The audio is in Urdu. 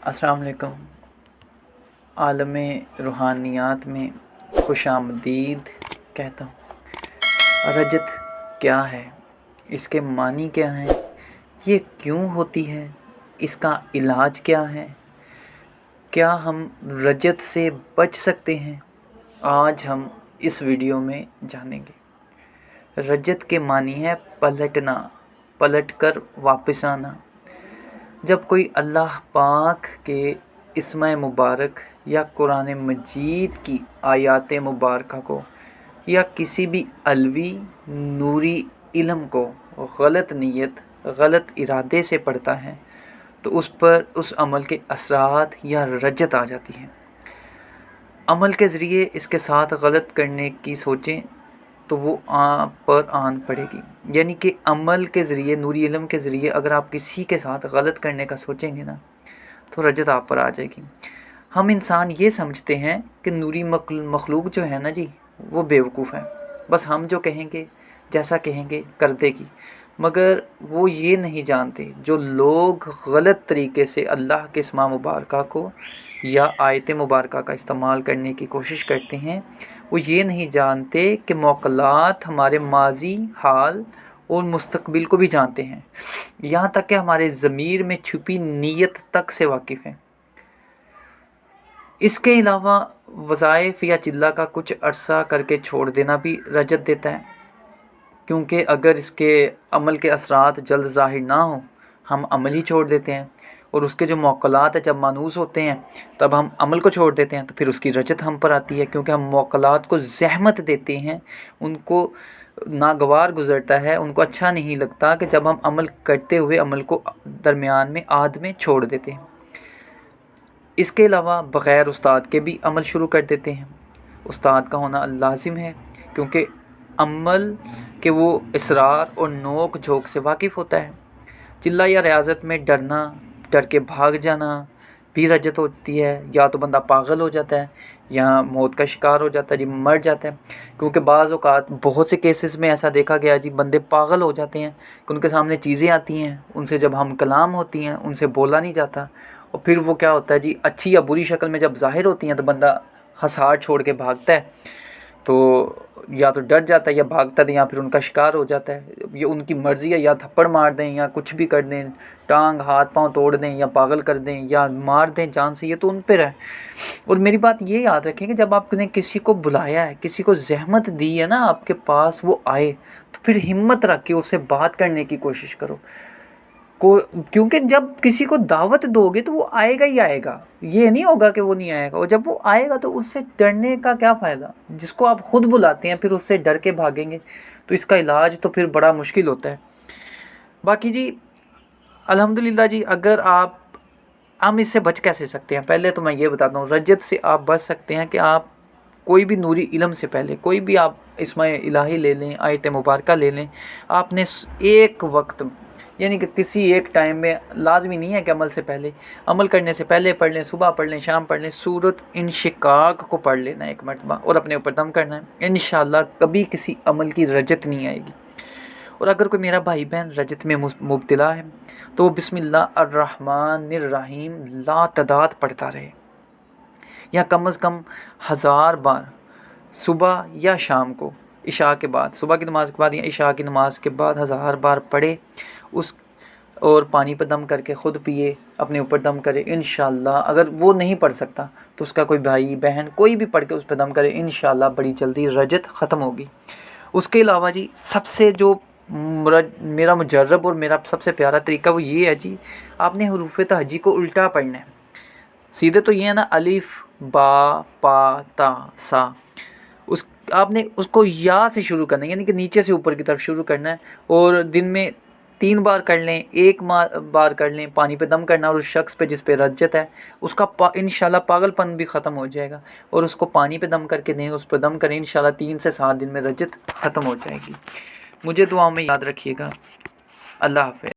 السلام علیکم۔ عالم روحانیات میں خوش آمدید کہتا ہوں۔ رجت کیا ہے؟ اس کے معنی کیا ہیں؟ یہ کیوں ہوتی ہے؟ اس کا علاج کیا ہے؟ کیا ہم رجت سے بچ سکتے ہیں؟ آج ہم اس ویڈیو میں جانیں گے۔ رجت کے معنی ہے پلٹنا، پلٹ کر واپس آنا۔ جب کوئی اللہ پاک کے اسم مبارک یا قرآن مجید کی آیات مبارکہ کو یا کسی بھی علوی نوری علم کو غلط نیت، غلط ارادے سے پڑھتا ہے تو اس پر اس عمل کے اثرات یا رجت آ جاتی ہے۔ عمل کے ذریعے اس کے ساتھ غلط کرنے کی سوچیں تو وہ آپ پر آن پڑے گی۔ یعنی کہ عمل کے ذریعے، نوری علم کے ذریعے اگر آپ کسی کے ساتھ غلط کرنے کا سوچیں گے نا تو رجت آپ پر آ جائے گی۔ ہم انسان یہ سمجھتے ہیں کہ نوری مخلوق جو ہے نا جی وہ بیوقوف ہے، بس ہم جو کہیں گے، جیسا کہیں گے کر دے گی، مگر وہ یہ نہیں جانتے جو لوگ غلط طریقے سے اللہ کے اسماء مبارکہ کو یا آیت مبارکہ کا استعمال کرنے کی کوشش کرتے ہیں، وہ یہ نہیں جانتے کہ موکلات ہمارے ماضی، حال اور مستقبل کو بھی جانتے ہیں، یہاں تک کہ ہمارے ضمیر میں چھپی نیت تک سے واقف ہیں۔ اس کے علاوہ وظائف یا چلہ کا کچھ عرصہ کر کے چھوڑ دینا بھی رجت دیتا ہے، کیونکہ اگر اس کے عمل کے اثرات جلد ظاہر نہ ہوں، ہم عمل ہی چھوڑ دیتے ہیں، اور اس کے جو موکلات ہیں جب مانوس ہوتے ہیں تب ہم عمل کو چھوڑ دیتے ہیں، تو پھر اس کی رجت ہم پر آتی ہے، کیونکہ ہم موکلات کو زحمت دیتے ہیں، ان کو ناگوار گزرتا ہے، ان کو اچھا نہیں لگتا کہ جب ہم عمل کرتے ہوئے عمل کو درمیان میں آدھ میں چھوڑ دیتے ہیں۔ اس کے علاوہ بغیر استاد کے بھی عمل شروع کر دیتے ہیں۔ استاد کا ہونا لازم ہے، کیونکہ عمل کے وہ اسرار اور نوک جھوک سے واقف ہوتا ہے۔ چلہ یا ریاضت میں ڈرنا، ڈر کے بھاگ جانا بھی رجت ہوتی ہے، یا تو بندہ پاگل ہو جاتا ہے یا موت کا شکار ہو جاتا ہے جی، مر جاتا ہے، کیونکہ بعض اوقات بہت سے کیسز میں ایسا دیکھا گیا جی، بندے پاگل ہو جاتے ہیں کہ ان کے سامنے چیزیں آتی ہیں، ان سے جب ہم کلام ہوتی ہیں ان سے بولا نہیں جاتا، اور پھر وہ کیا ہوتا ہے جی، اچھی یا بری شکل میں جب ظاہر ہوتی ہیں تو بندہ ہسار چھوڑ کے بھاگتا ہے، تو یا تو ڈر جاتا ہے یا بھاگتا ہے، یا پھر ان کا شکار ہو جاتا ہے۔ یہ ان کی مرضی ہے، یا تھپڑ مار دیں یا کچھ بھی کر دیں، ٹانگ ہاتھ پاؤں توڑ دیں یا پاگل کر دیں یا مار دیں جان سے، یہ تو ان پر ہے۔ اور میری بات یہ یاد رکھیں کہ جب آپ نے کسی کو بلایا ہے، کسی کو زحمت دی ہے نا آپ کے پاس وہ آئے، تو پھر ہمت رکھ کے اس سے بات کرنے کی کوشش کرو، کیونکہ جب کسی کو دعوت دو گے تو وہ آئے گا ہی آئے گا، یہ نہیں ہوگا کہ وہ نہیں آئے گا، اور جب وہ آئے گا تو اس سے ڈرنے کا کیا فائدہ؟ جس کو آپ خود بلاتے ہیں پھر اس سے ڈر کے بھاگیں گے تو اس کا علاج تو پھر بڑا مشکل ہوتا ہے۔ باقی جی الحمدللہ جی، اگر ہم اس سے بچ کیسے سکتے ہیں؟ پہلے تو میں یہ بتاتا ہوں، رجت سے آپ بچ سکتے ہیں کہ آپ کوئی بھی نوری علم سے پہلے کوئی بھی آپ اسم الہی لے لیں، آیت مبارکہ لے لیں، آپ نے ایک وقت یعنی کہ کسی ایک ٹائم میں، لازمی نہیں ہے کہ عمل سے پہلے، عمل کرنے سے پہلے پڑھ لیں، صبح پڑھ لیں، شام پڑھ لیں، سورۃ انشقاق کو پڑھ لینا ایک مرتبہ اور اپنے اوپر دم کرنا ہے، انشاءاللہ کبھی کسی عمل کی رجت نہیں آئے گی۔ اور اگر کوئی میرا بھائی بہن رجت میں مبتلا ہے تو وہ بسم اللہ الرحمن الرحیم لا تعداد پڑھتا رہے، یا کم از کم 1000 بار صبح یا شام کو، عشاء کے بعد، صبح کی نماز کے بعد یا عشاء کی نماز کے بعد 1000 بار پڑھے، اور پانی پہ دم کر کے خود پیے، اپنے اوپر دم کرے، انشاءاللہ اگر وہ نہیں پڑھ سکتا تو اس کا کوئی بھائی بہن کوئی بھی پڑھ کے اس پہ دم کرے، انشاءاللہ بڑی جلدی رجت ختم ہوگی۔ اس کے علاوہ جی سب سے جو میرا مجرب اور میرا سب سے پیارا طریقہ وہ یہ ہے جی، آپ نے حروف تہجی کو الٹا پڑھنا ہے۔ سیدھے تو یہ ہے نا الف با پا تا سا، آپ نے اس کو یا سے شروع کرنا ہے، یعنی کہ نیچے سے اوپر کی طرف شروع کرنا ہے، اور دن میں 3 بار کر لیں، 1 بار کر لیں، پانی پہ دم کرنا، اور اس شخص پہ جس پہ رجت ہے اس کا انشاءاللہ پاگل پن بھی ختم ہو جائے گا، اور اس کو پانی پہ دم کر کے دیں، اس پہ دم کریں، انشاءاللہ 3 سے 7 دن میں رجت ختم ہو جائے گی۔ مجھے دعاؤں میں یاد رکھیے گا۔ اللہ حافظ۔